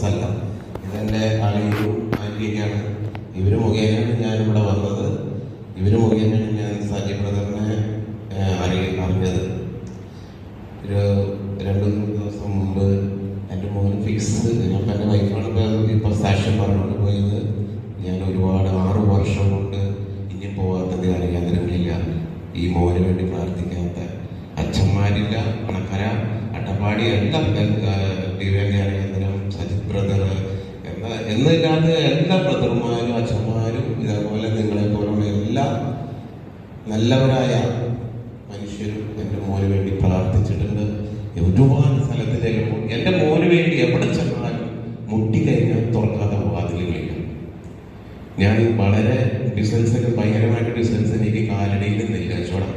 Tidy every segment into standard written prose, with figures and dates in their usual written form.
സ്ഥലമല്ല. ഇതെൻ്റെ അളിയും ആൻറ്റിയൊക്കെയാണ്. ഇവർ മുഖേനയാണ് ഞാനിവിടെ വന്നത്. ഇവർ മുഖേനയാണ് ഞാൻ സജി ബ്രദറിനെ അറിഞ്ഞത്. ഒരു 2-3 ദിവസം മുമ്പ് എൻ്റെ മോന് ഫിക്സ്, അപ്പം എൻ്റെ വൈഫാണ് ഇപ്പോൾ സാക്ഷ്യം പറഞ്ഞുകൊണ്ട് പോയത്. ഞാൻ ഒരുപാട് 6 വർഷം കൊണ്ട് ഇനി പോകാത്ത ധ്യാനകേന്ദ്രങ്ങളില്ല, ഈ മോന് വേണ്ടി പ്രാർത്ഥിക്കാത്ത അച്ഛന്മാരില്ല. അണക്കര, അട്ടപ്പാടി എല്ലാം ദിവ്യ ധ്യാനകേന്ദ്രം, സജിത് ബ്രദർ എന്നില്ലാത്ത എല്ലാ ബ്രദർമാരും അച്ഛന്മാരും ഇതേപോലെ നിങ്ങളെ പോലുള്ള എല്ലാ നല്ലവരായ മനുഷ്യരും എൻ്റെ മോന് വേണ്ടി പ്രാർത്ഥിച്ചിട്ടുണ്ട്. ഒരുപാട് സ്ഥലത്ത് ചെല്ലുമ്പോൾ എൻ്റെ മോന് വേണ്ടി എവിടെ ചെന്നാലും മുട്ടിക്കഴിഞ്ഞാൽ തുറക്കാത്ത വാതിലുകളില്ല. ഞാൻ വളരെ ഡിസ്റ്റൻസിന് ഭയങ്കരമായിട്ട് ഡിസ്റ്റൻസ് എനിക്ക് കാലടിയിൽ നിന്നില്ല കച്ചവടം.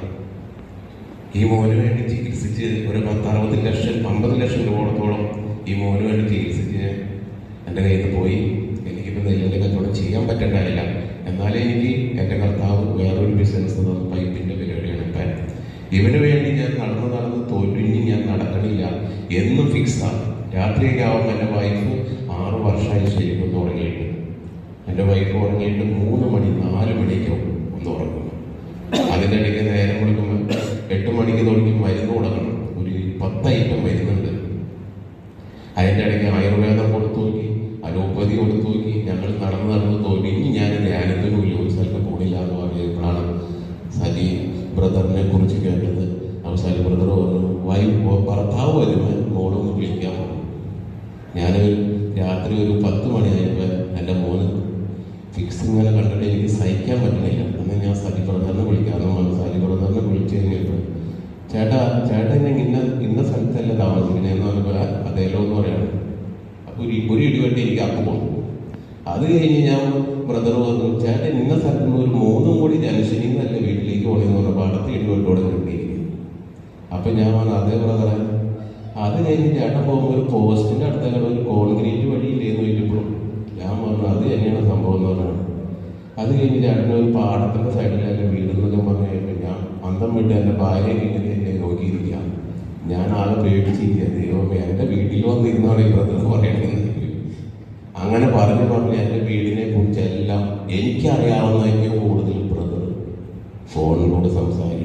ഈ മോന് വേണ്ടി ചികിത്സിച്ച് ഒരു 10-60 ലക്ഷം 50 ലക്ഷം രൂപയോളത്തോളം ഈ മോന് വേണ്ടി ചികിത്സിച്ച് എൻ്റെ കയ്യിൽ നിന്ന് പോയി. എനിക്കിപ്പോൾ നെല്ലിൻ്റെ കച്ചവടം ചെയ്യാൻ പറ്റണ്ടായില്ല. എന്നാലും എനിക്ക് എൻ്റെ കർത്താവ് വേറൊരു ബിസിനസ് തന്നു, പൈപ്പിൻ്റെ പരിപാടിയാണ്. ഇപ്പം ഇവന് വേണ്ടി ഞാൻ നടന്ന് തോൽവിഞ്ഞ് ഞാൻ നടക്കണില്ല എന്നും ഫിക്സാണ്. രാത്രിയൊക്കെ ആവുമ്പോൾ എൻ്റെ വൈഫ് 6 വർഷമായി ശരിക്കും ഒന്ന് ഉറങ്ങിയിട്ട്, എൻ്റെ വൈഫ് ഉറങ്ങിയിട്ട് 3 മണി 4 മണിക്കാവും ഒന്ന് ഉറങ്ങും. അതിൻ്റെ ഇടയ്ക്ക് നേരം കൊടുക്കുമ്പോൾ 8 മണിക്ക് തുടങ്ങി മരുന്ന് കൊടുക്കണം. ഒരു 10 ഐറ്റം മരുന്നുണ്ട്. അതിൻ്റെ ഇടയ്ക്ക് ആയുർവേദം കൊടുത്തു നോക്കി, അലോപ്പതി കൊടുത്തു നോക്കി. ഞങ്ങൾ നടന്ന് തോന്നി ഇനി ഞാൻ ധ്യാനത്തിന് ഒരു സ്ഥലത്ത് പോണില്ല എന്ന് പറഞ്ഞപ്പോഴാണ് സജി ബ്രദറിനെ കുറിച്ച് കേട്ടത്. അപ്പോൾ സജി ബ്രദർ പറഞ്ഞു ഭർത്താവ് വരുമ്പോൾ മോളൊന്ന് വിളിക്കാൻ പറഞ്ഞു. ഞാൻ രാത്രി ഒരു 10 മണിയായപ്പോൾ എൻ്റെ മോന് ഫിക്സ് ഇങ്ങനെ കണ്ടിട്ട് എനിക്ക് സഹിക്കാൻ പറ്റുന്നില്ല. എന്നാൽ ഞാൻ സജി ബ്രദറിനെ വിളിക്കാമെന്ന് സജി ബ്രദറിനെ വിളിച്ചു കഴിഞ്ഞപ്പോൾ ചേട്ടാ ഞാൻ ഇന്ന സ്ഥലത്തല്ല താമസിക്കണേന്ന് പറഞ്ഞപ്പോൾ അതേലോ എന്ന് പറയാണ്. അപ്പോൾ ഒരു ഇടിവെട്ടി എനിക്ക് അപ്പം പോകും. അത് കഴിഞ്ഞ് ഞാൻ ബ്രദർ പറഞ്ഞു ചേട്ടൻ ഇന്ന സ്ഥലത്ത് നിന്ന് ഒരു 3 കോടി ജനശനി എന്നല്ല വീട്ടിലേക്ക് പോകണമെന്ന് പറഞ്ഞപ്പോൾ അടുത്ത ഇടിവെട്ടോടെ കിട്ടിയിരിക്കുന്നു. അപ്പം ഞാൻ പറഞ്ഞു അതേ ബ്രദറെ. അത് കഴിഞ്ഞ് ചേട്ടൻ പോകുമ്പോൾ ഒരു പോസ്റ്റിൻ്റെ അടുത്തേക്കാൾ ഒരു കോൺക്രീറ്റ് വഴിയില്ലേന്ന് ചോദിച്ചപ്പോഴും ഞാൻ പറഞ്ഞു അത് തന്നെയാണ് സംഭവം എന്ന് പറഞ്ഞത്. അത് കഴിഞ്ഞ് ചേട്ടന് ഒരു പാടത്തിൻ്റെ സൈഡിലല്ല വീടെന്നൊക്കെ പറഞ്ഞു കഴിഞ്ഞപ്പോൾ ഞാൻ അന്തം വിട്ട് എൻ്റെ ഭാര്യയൊക്കെ ഇങ്ങനെ എന്നെ നോക്കിയിരിക്കുക. ഞാൻ ആകെ പേടിച്ചിരിക്കുക, ദൈവമേ എൻ്റെ വീട്ടിൽ വന്നിരുന്നാണ് ഈ ബ്രദർ പറയണത്. അങ്ങനെ പറഞ്ഞ് എൻ്റെ വീടിനെ കുറിച്ചെല്ലാം എനിക്കറിയാവുന്നതിന് കൂടുതൽ ബ്രദർ ഫോണിലൂടെ സംസാരിക്കും.